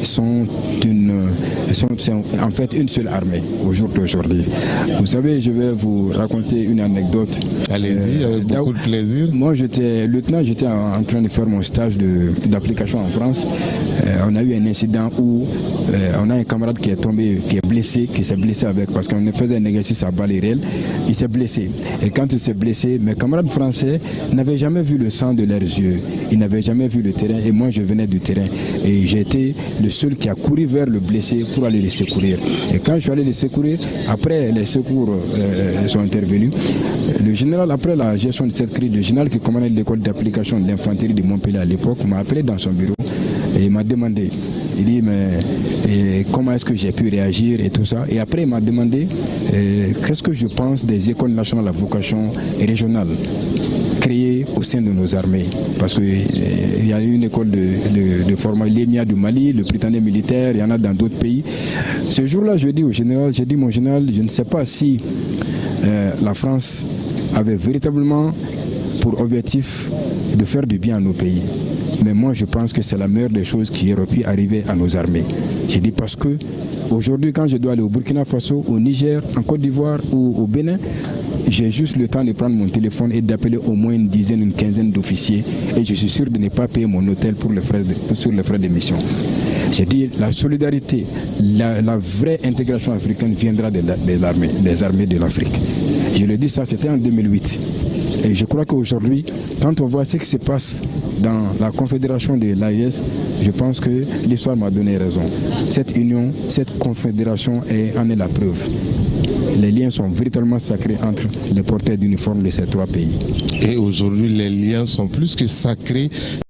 sont en fait une seule armée au jour d'aujourd'hui. Vous savez, je vais vous raconter une anecdote. Allez-y, avec beaucoup de plaisir. Moi, j'étais lieutenant, j'étais en train de faire mon stage d'application en France. On a eu un incident où on a un camarade qui est tombé, qui est blessé, qui s'est blessé parce qu'on faisait un exercice à balles réelles. Il s'est blessé. Et quand il s'est blessé, mes camarades français n'avaient jamais vu le sang de leurs yeux. Ils n'avaient jamais vu le terrain. Et moi, je venais du terrain. Et j'ai été le seul qui a couru vers le blessé pour aller le secourir. Et quand je suis allé le secourir, après les secours sont intervenus, le général, après la gestion de cette crise, le général qui commandait l'école d'application de l'infanterie de Montpellier à l'époque m'a appelé dans son bureau et il m'a demandé, il dit mais comment est-ce que j'ai pu réagir et tout ça. Et après il m'a demandé qu'est-ce que je pense des écoles nationales à vocation régionale créées au sein de nos armées. Parce qu'il y a une école de formation, l'EMIA du Mali, le Britannique militaire, il y en a dans d'autres pays. Ce jour-là, je dis au général, j'ai dit mon général, je ne sais pas si la France avait véritablement pour objectif de faire du bien à nos pays. Mais moi, je pense que c'est la meilleure des choses qui aurait pu arriver à nos armées. J'ai dit parce que aujourd'hui, quand je dois aller au Burkina Faso, au Niger, en Côte d'Ivoire ou au Bénin, j'ai juste le temps de prendre mon téléphone et d'appeler au moins une dizaine, une quinzaine d'officiers. Et je suis sûr de ne pas payer mon hôtel sur les frais de mission. J'ai dit la solidarité, la vraie intégration africaine viendra des armées de l'Afrique. Je le dis ça, c'était en 2008. Et je crois qu'aujourd'hui, quand on voit ce qui se passe dans la confédération de l'AES, je pense que l'histoire m'a donné raison. Cette union, cette confédération en est la preuve. Les liens sont véritablement sacrés entre les porteurs d'uniformes de ces trois pays. Et aujourd'hui, les liens sont plus que sacrés.